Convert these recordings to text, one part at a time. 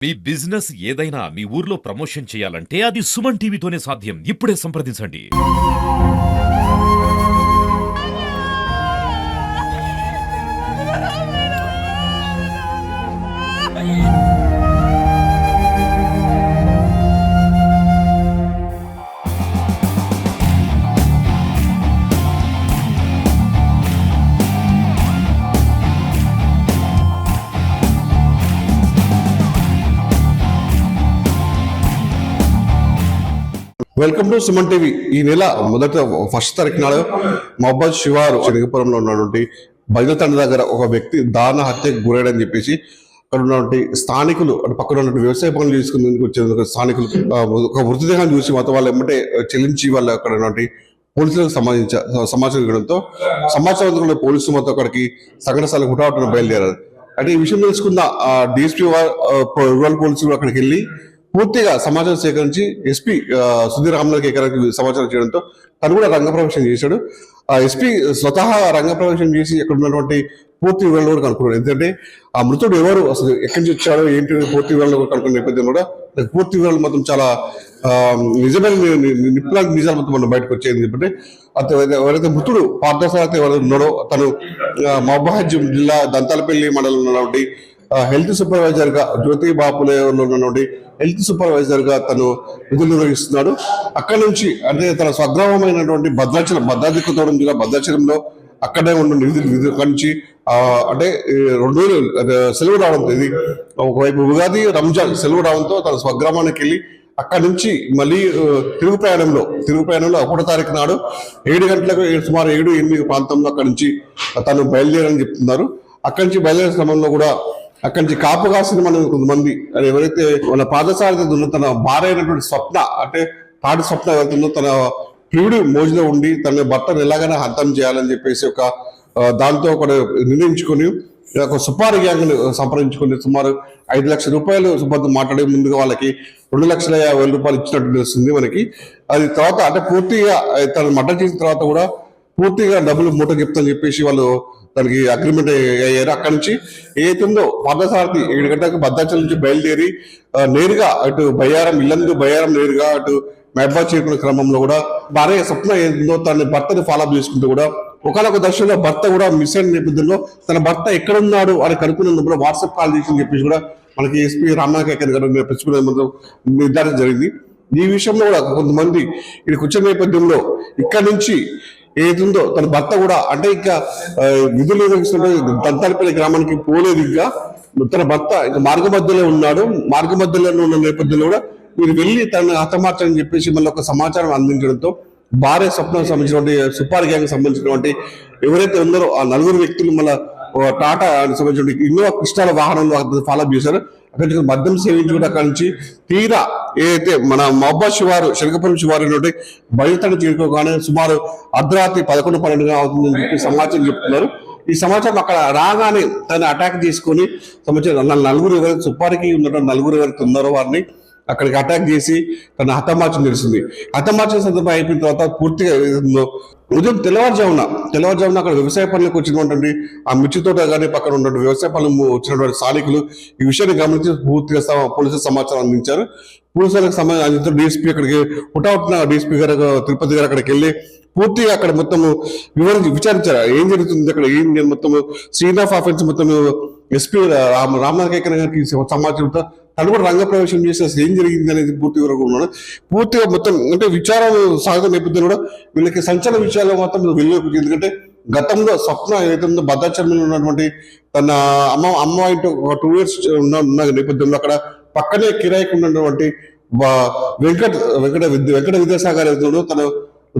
మీ business ఏదైనా మీ ఊర్లో promotion చేయాలంటే అది సుమన్ టీవీతోనే సాధ్యం. ఇప్పుడే సంప్రదించండి. Welcome to Suman TV. ఈ నెల ఫస్ట్ తారీఖు నాడు మహబాద్ శివారు చెనగపురంలో ఉన్నటువంటి బయలుతండ దగ్గర ఒక వ్యక్తి దారుణ హత్యకు గురయ్యాడని చెప్పేసి అక్కడ ఉన్నటువంటి స్థానికులు అంటే పక్కన ఉన్నటువంటి వ్యవసాయ పనులు చేసుకునేందుకు వచ్చే స్థానికులు ఒక మృతదేహాన్ని చూసి మొత్తం వాళ్ళు ఎమ్మటే చెల్లించి వాళ్ళు అక్కడ ఉన్నటువంటి పోలీసులకు సమాచారం ఇవ్వడంతో సమాచారం అందుకున్న పోలీసులు మొత్తం అక్కడికి సంఘటన స్థలం హుటాహుటిన బయలుదేరారు. అంటే ఈ విషయం తెలుసుకున్న డిఎస్పీ రూరల్ పోలీసులు అక్కడికి వెళ్ళి పూర్తిగా సమాచారం సేకరించి ఎస్పీ సుధీర్ రామ్నాథ్ కేకరానికి సమాచారం చేయడంతో తను కూడా రంగప్రవేశం చేశాడు. ఎస్పీ స్వతహా రంగప్రవేశం చేసి అక్కడ ఉన్నటువంటి పూర్తి వివరాలు కూడా కనుక్కున్నాడు. ఎందుకంటే ఆ మృతుడు ఎవరు, అసలు ఎక్కడి నుంచి వచ్చాడో ఏంటి పూర్తి వివరాలు కూడా కనుక్కున్న నేపథ్యంలో కూడా పూర్తి వివరాలు మొత్తం చాలా నిజమైన నిప్పులాంటి నిజాలు మొత్తం మనం బయటకు వచ్చేది. ఎందుకంటే అతను ఎవరైతే మృతుడు పార్థసారథి ఎవరైతే ఉన్నాడో తను మహబాద్ జిల్లా దంతాలపల్లి మండలంలో ఉన్నటువంటి హెల్త్ సూపర్వైజర్ గా జ్యోతి బాపులేలో ఉన్నటువంటి హెల్త్ సూపర్వైజర్ గా తను విధులు నిర్వహిస్తున్నాడు. అక్కడి నుంచి అంటే తన స్వగ్రామమైనటువంటి భద్రాద్రి కొత్తగూడెం జిల్లా భద్రాచలంలో అక్కడే ఉన్న విధులు నుంచి అంటే 2 రోజులు సెలవు రావడంతో, ఇది ఒకవైపు ఉగాది రంజాన్ సెలవు రావడంతో తన స్వగ్రామానికి వెళ్ళి అక్కడి నుంచి మళ్ళీ తిరుగు ప్రయాణంలో 1వ తారీఖు నాడు 7 గంటలకు సుమారు 7-8 ప్రాంతంలో అక్కడి నుంచి తను బయలుదేరని చెప్తున్నారు. అక్కడి నుంచి బయలుదేరే క్రమంలో కూడా అక్కడి నుంచి కాపు కాసిన మనం కొంతమంది ఎవరైతే వాళ్ళ పాదసారథి ఉన్న తన భార్య అయినటువంటి స్వప్న, అంటే తాటి స్వప్న ఎవరైతుందో తన ప్రియుడి మోజులో ఉండి తన భర్తను ఎలాగైనా హతం చేయాలని చెప్పేసి ఒక దాంతో ఒక నిర్ణయించుకొని ఒక సుపారీ గ్యాంగ్ సంప్రదించుకుని సుమారు 5 లక్షల రూపాయలు సుపారీ మాట్లాడే ముందుగా వాళ్ళకి 2,50,000 రూపాయలు ఇచ్చినట్టు తెలుస్తుంది మనకి. అది తర్వాత అంటే పూర్తిగా తను మర్డర్ చేసిన తర్వాత కూడా పూర్తిగా డబ్బులు మూట చెప్తాని చెప్పేసి వాళ్ళు దానికి అగ్రిమెంట్ అయ్యారు. అక్కడి నుంచి ఏదైతుందో పార్థసారథి 7 గంటలకు భద్రాచలం నుంచి బయలుదేరి నేరుగా అటు ఇల్లందు బయ్యారం నేరుగా అటు మహబాద్ చేరుకునే క్రమంలో కూడా భార్య స్వప్న ఏదో తన భర్తని ఫాలోఅప్ చేసుకుంటూ కూడా ఒకనొక దశలో భర్త కూడా మిస్ అయిన నేపథ్యంలో తన భర్త ఎక్కడున్నాడు అని కనుక్కునేందుకు వాట్సాప్ కాల్ చేసి చెప్పేసి కూడా మనకి ఎస్పీ రామ్నాథ్ కేకర్ గారు నిర్ధారణ జరిగింది. ఈ విషయంలో కూడా కొంతమంది ఇది కూర్చున్న నేపథ్యంలో ఇక్కడ నుంచి ఏదుందో తన భర్త కూడా అంటే ఇంకా విధులు నిర్వహిస్తుంటే దంతాలపల్లి గ్రామానికి పోలేదు. ఇంకా తన భర్త ఇంకా మార్గ మధ్యలో ఉన్నాడు. మార్గ మధ్యలో ఉన్న నేపథ్యంలో కూడా మీరు వెళ్ళి తనను హతమార్చని చెప్పేసి మళ్ళీ ఒక సమాచారం అందించడంతో భార్య స్వప్నం సంబంధించినటువంటి సుపారీ గ్యాంగ్ సంబంధించినటువంటి ఎవరైతే ఉన్నారో ఆ 4 వ్యక్తులు మళ్ళీ టాటా సంబంధించిన ఇన్నోవా కృష్ణాల వాహనంలో ఫాలోఅప్ చేశారు. అక్కడి నుంచి మద్యం సేవించి కూడా అక్కడి నుంచి తీరా ఏదైతే మన మహబాద్ శివారు శనగపురం శివారు బయలుతండ చేరుకోగానే సుమారు అర్ధరాత్రి 11-12 అవుతుందని చెప్పి సమాచారం చెప్తున్నారు. ఈ సమాచారం అక్కడ రాగానే తను అటాక్ చేసుకొని సంబంధించిన 4 ఎవరైతే సుపారికి ఉన్నటువంటి 4 ఎవరైతే ఉన్నారో వారిని అక్కడికి అటాక్ చేసి తన హతమార్చడం తెలిసింది. హతమార్చిన సందర్భం అయిపోయిన తర్వాత పూర్తిగా ఉదయం తెల్లవారుజామున అక్కడ వ్యవసాయ పనులకు వచ్చినటువంటి ఆ మిర్చి తోట కానీ పక్కన ఉన్నటువంటి వ్యవసాయ పనులు వచ్చినటువంటి స్థానికులు ఈ విషయాన్ని గమనించి పూర్తిగా పోలీసులకు సమాచారం అందించారు. పోలీసులకు సంబంధించిన డిఎస్పీ అక్కడికి హుటాహుటిన డిఎస్పీ గారు తిరుపతి గారు అక్కడికి వెళ్ళి పూర్తిగా అక్కడ మొత్తం విచారించారు ఏం జరుగుతుంది అక్కడ ఏం మొత్తం సీన్ ఆఫ్ ఆఫెన్స్ మొత్తం ఎస్పీ రామ్నాథ్ కేకర్ గారికి సమాచారంతో తను కూడా రంగప్రవేశం చేసి అసలు ఏం జరిగింది అనేది పూర్తి వరకు ఉన్నాడు. పూర్తిగా మొత్తం అంటే విచారం సాగుతున్న నేపథ్యం కూడా వీళ్ళకి సంచలన విషయాలు మాత్రం వెళ్ళి, ఎందుకంటే గతంలో స్వప్న ఏదైతే భద్రాచలంలో ఉన్నటువంటి తన అమ్మ ఇంటూ 2 years ఉన్న నేపథ్యంలో అక్కడ పక్కనే కిరాయికి ఉన్నటువంటి వెంకట విద్యాసాగర్ ఏదో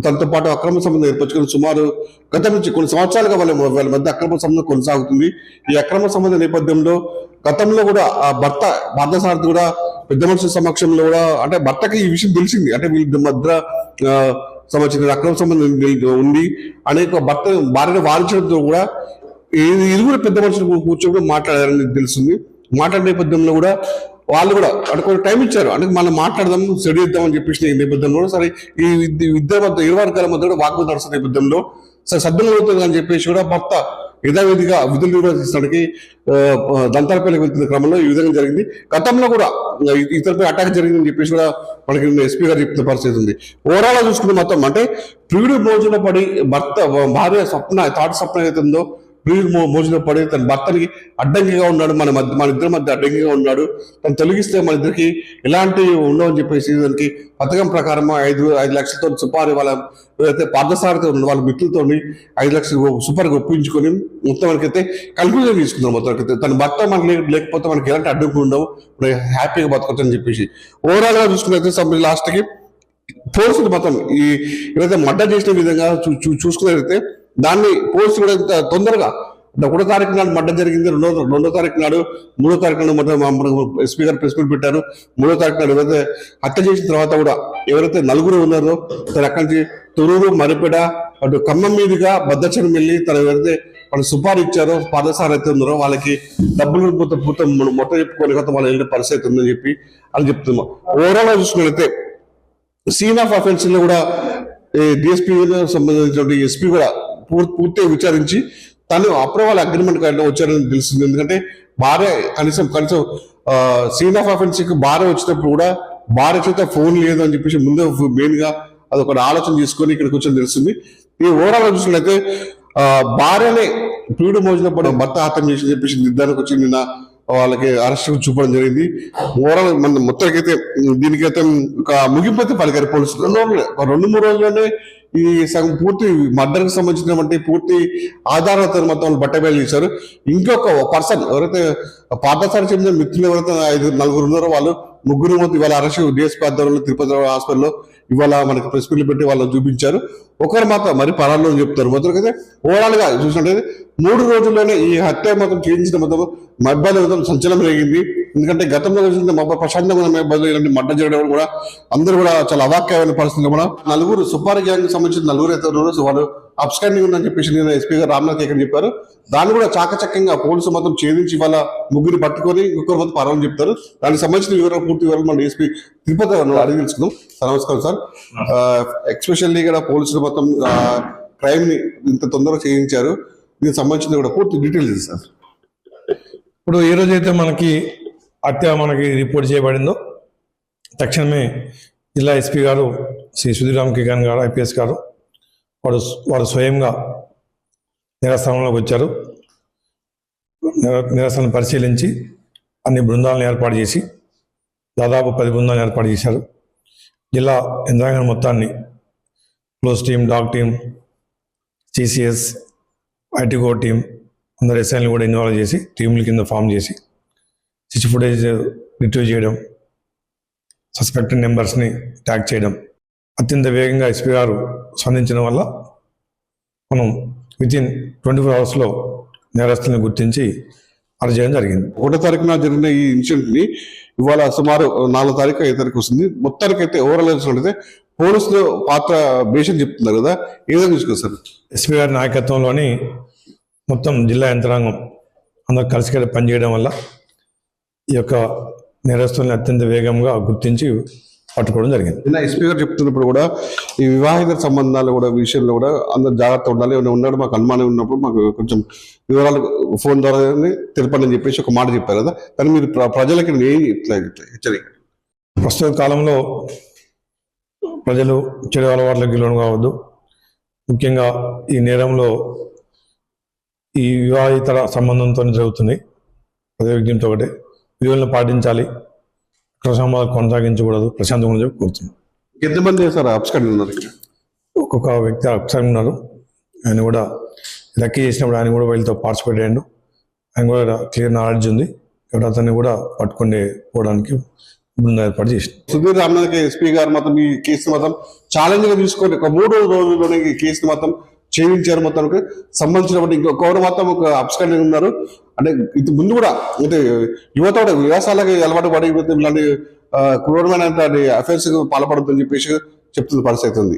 తనతో పాటు అక్రమ సంబంధం ఏర్పరచుకుని సుమారు గతం నుంచి కొన్ని సంవత్సరాలుగా వాళ్ళ మధ్య అక్రమ సంబంధం కొనసాగుతుంది. ఈ అక్రమ సంబంధ నేపథ్యంలో గతంలో కూడా ఆ పార్థసారథి కూడా పెద్ద మనుషుల సమక్షంలో కూడా అంటే భర్తకి ఈ విషయం తెలిసింది. అంటే వీళ్ళ మధ్య సంబంధించిన అక్రమ సంబంధం ఉంది అనేక భార్యను వారించడంతో కూడా 2 పెద్ద మనుషులు కూర్చొని మాట్లాడారని తెలిసింది. మాట్లాడే నేపథ్యంలో కూడా వాళ్ళు కూడా అంటే కొంచెం టైం ఇచ్చారు, అంటే మనం మాట్లాడదాం స్టడీ చేద్దాం అని చెప్పేసి ఈ నేపథ్యంలో సరే ఈ ఇద్దరి మధ్య 2 వర్గాల మధ్య కూడా వాగ్వాదం నడుస్తున్న నేపథ్యంలో సరే సద్దులు అవుతుంది అని చెప్పేసి కూడా భర్త యథావిధిగా విధులు నిర్వహించడానికి దంతాలపల్లికి వెళ్తున్న క్రమంలో ఈ విధంగా జరిగింది. గతంలో కూడా ఇతరులపై అటాక్ జరిగిందని చెప్పేసి కూడా మనకి ఎస్పీ గారు చెప్తున్న పరిస్థితి ఉంది. ఓవరాల్ గా చూసుకుంటే మొత్తం అంటే ప్రియుడు మోజులో పడి భార్య థాట్ స్వప్న ఏదైతే ఉందో ప్రియుడు మోజులో పడి తన భర్తకి అడ్డంకిగా ఉన్నాడు, మన ఇద్దరి మధ్య అడ్డంకిగా ఉన్నాడు, తను తొలగిస్తే మన ఇద్దరికి ఎలాంటి ఉండవని చెప్పేసి దానికి పథకం ప్రకారం 5 లక్షలతో సుపారీ వాళ్ళ ఏదైతే పార్థసారితో ఉన్న వాళ్ళ మిత్రులతో 5 లక్షలు సుపారీకి ఒప్పించుకొని మొత్తం మనకైతే కన్క్లూజన్ తీసుకున్నారు. మొత్తం తన భర్త మనకి లేకపోతే మనకి ఎలాంటి అడ్డంకులు ఉండవు, హ్యాపీగా బతకొచ్చు అని చెప్పేసి ఓవరాల్ గా చూసుకున్నైతే లాస్ట్కి పోలీసులు మొత్తం ఈ ఏదైతే మర్డర్ చేసిన విధంగా చూసుకున్నట్లయితే దాన్ని పోలీసులు కూడా తొందరగా 1వ తారీఖు నాడు మర్డర్ జరిగింది, 2వ తారీఖు నాడు 3వ తారీఖు నాడు మొత్తం ఎస్పీ గారు ప్రెస్ మీట్ పెట్టారు. 3వ తారీఖు నాడు ఎవరైతే హత్య చేసిన తర్వాత కూడా ఎవరైతే 4 ఉన్నారో తను అక్కడి నుంచి తొరూరు మరిపేట అటు ఖమ్మం మీదుగా భద్రాచలం వెళ్ళి తను ఎవరైతే వాళ్ళు సుపారీ ఇచ్చారో పాదసారి అయితే ఉన్నారో వాళ్ళకి డబ్బులు మొత్తం చెప్పుకొని కొత్త వాళ్ళు వెళ్ళే పరిస్థితి ఉందని చెప్పి అని చెప్తున్నాం. ఓవరాల్ గా చూసుకున్నట్లయితే సీన్ ఆఫ్ అఫెన్స్ లో కూడా డిఎస్పీ సంబంధించిన ఎస్పీ కూడా పూర్తిగా విచారించి తను అప్రూవల్ అగ్రిమెంట్ వచ్చారని తెలిసింది. ఎందుకంటే భార్య కనీసం సీన్ ఆఫ్ అఫెన్స్ కి భార్య వచ్చినప్పుడు కూడా భార్య చేత ఫోన్ లేదు అని చెప్పేసి ముందే మెయిన్ గా అదొక ఆలోచన తీసుకొని ఇక్కడికి వచ్చి తెలిసింది. ఈ ఓవరాల్ గా చూసినట్లయితే భార్యనే ప్రియుడు మోజులో పడి భర్త హత్య చేసి చెప్పేసి నిర్ధారణకు వచ్చి నిన్న వాళ్ళకి అరెస్ట్ చూపడం జరిగింది. ఓవరాల్ మన మొత్తానికైతే దీనికైతే ఒక ముగింపు అయితే పలికారు పోలీసులు. 2-3 రోజుల్లోనే ఈ సగం పూర్తి మర్డర్ కి సంబంధించినటువంటి పూర్తి ఆధారాలతో మొత్తం వాళ్ళు బట్టబయలు చేశారు. ఇంకొక పర్సన్ ఎవరైతే పార్థసారి చెందిన మిత్రులు ఎవరైతే 4 ఉన్నారో వాళ్ళు 3 మొత్తం ఇవాళ అరెస్ట్ డిఎస్పీ ఆధ్వర్యంలో తిరుపతి హాస్పిటల్లో ఇవాళ మనకి ప్రెస్ మీట్లు పెట్టి వాళ్ళని చూపించారు. ఒకరు మాత్రం మరి పరాల్లో చెప్తారు. మొత్తానికైతే ఓవరాల్ గా చూసినట్టు 3 రోజుల్లోనే ఈ హత్య మొత్తం చేయించిన మొత్తం మబ్బాయిలో మొత్తం సంచలనం జరిగింది. ఎందుకంటే గతంలో ప్రశాంతంగా ఉన్న మబ్బాయిలో ఇలాంటి మర్డర్ జరగడం కూడా అందరూ కూడా చాలా అవాక్యమైన పరిస్థితులు కూడా 4 సుపారీ గ్యాంగ్ సంబంధించిన 4 అయితే ఉన్నారో వాళ్ళు అబ్స్కాండింగ్ ఉందని చెప్పేసి నేను ఎస్పీ గారు రామ్నాథ్ ఇక్కడ చెప్పారు. దాన్ని కూడా చాకచక్యంగా పోలీసు మొత్తం ఛేదించి వాళ్ళ 3 పట్టుకొని ఇంకొకరు మొత్తం పర్వాలని చెప్తారు. దానికి సంబంధించిన వివరాలు పూర్తి వివరాలు మన ఎస్పీ తిరుపతి అడిగి తెలుసుకుందాం. సార్ నమస్కారం సార్. ఎక్స్పెషల్లీ ఇక్కడ పోలీసులు మొత్తం క్రైమ్ ని ఇంత తొందరగా చేయించారు, దీనికి సంబంధించిన కూడా పూర్తి డీటెయిల్స్ ఇది సార్. ఇప్పుడు ఏ రోజైతే మనకి హత్య మనకి రిపోర్ట్ చేయబడిందో తక్షణమే జిల్లా ఎస్పీ గారు శ్రీ సుధీరామ్ కిగాన్ గారు ఐపీఎస్ గారు వారు స్వయంగా నిరసనలోకి వచ్చారు. నిరసన పరిశీలించి అన్ని బృందాలను ఏర్పాటు చేసి దాదాపు 10 బృందాలను ఏర్పాటు చేశారు. జిల్లా యంత్రాంగం మొత్తాన్ని close team, dog team, CCS, ఐటీగో టీం అందరు ఎస్ఐని కూడా ఇన్వాల్వ్ చేసి టీంల కింద ఫామ్ చేసి సిసి ఫుటేజ్ రిట్రీవ్ చేయడం, సస్పెక్టెడ్ నెంబర్స్ని ట్యాగ్ చేయడం అత్యంత వేగంగా ఎస్పీ గారు స్పందించడం వల్ల మనం వితిన్ 24 అవర్స్లో నేరస్తుల్ని గుర్తించి అరెస్ట్ చేయడం జరిగింది. 1వ తారీఖున జరిగిన ఈ ఇన్సిడెంట్ ని ఇవాళ సుమారు 4వ తారీఖు 5వ తారీఖు వస్తుంది. మొత్తానికి అయితే ఓవరాల్ చూసినట్లయితే పోలీసులు పాత్ర బేషన్ చెప్తున్నారు కదా, ఏ విధంగా చూసుకోవచ్చు సార్? ఎస్పీ గారి నాయకత్వంలోని మొత్తం జిల్లా యంత్రాంగం అందరూ కలిసి పనిచేయడం వల్ల ఈ యొక్క నేరస్తుల్ని అత్యంత వేగంగా గుర్తించి పట్టుకోవడం జరిగింది. నిన్న ఎస్పీ గారు చెప్తున్నప్పుడు కూడా ఈ వివాహిత సంబంధాలు కూడా విషయంలో కూడా అందరు జాగ్రత్త ఉండాలి, ఏమైనా ఉన్నాడు మాకు అనుమానం ఉన్నప్పుడు మాకు కొంచెం వివరాలు ఫోన్ ద్వారా తెలపండి అని చెప్పేసి ఒక మాట చెప్పారు కదా, కానీ మీరు ప్రజలకి ఇట్లా హెచ్చరిక. ప్రస్తుత కాలంలో ప్రజలు చెడు అలవాట్లకు లోను కావద్దు. ముఖ్యంగా ఈ నేరంలో ఈ వివాహితర సంబంధంతో జరుగుతుంది. అదే విజ్ఞప్తి ఒకటే, విలువలను పాటించాలి, సంబంధాలు కొనసాగించకూడదు, ప్రశాంతంగా చెప్పి కోరుతుంది. ఎంతమంది సార్ అబ్స్కాండింగ్ ఉన్నారు? ఒక్కొక్క వ్యక్తి అబ్స్కాండింగ్ ఉన్నారు. ఆయన కూడా లక్కీ చేసినప్పుడు ఆయన కూడా వీళ్ళతో పార్టిసిపేట్ అయ్యాడు. ఆయన కూడా క్లియర్ నాలెడ్జ్ ఉంది. ఇక్కడ అతన్ని కూడా పట్టుకుని పోవడానికి బృందం ఏర్పాటు చేసింది. సుధీర్ రామ్నాథ్ ఎస్పీ గారు మొత్తం ఈ కేసుని మొత్తం ఛాలెంజ్ గా తీసుకొని ఒక 3 రోజుల్లోనే ఈ కేసుని మొత్తం చేయించారు. మొత్తానికి సంబంధించినటువంటి ఇంకొకరు మొత్తం ఒక అబ్స్కాండింగ్ ఉన్నారు. అంటే ఇది ముందు కూడా అంటే యువత కూడా విలాసాలకి అలవాటు పడి ఇలాంటి క్రూరమైన అఫైర్స్ పాల్పడుతుందని చెప్పేసి చెప్తున్న పరిస్థితి ఉంది.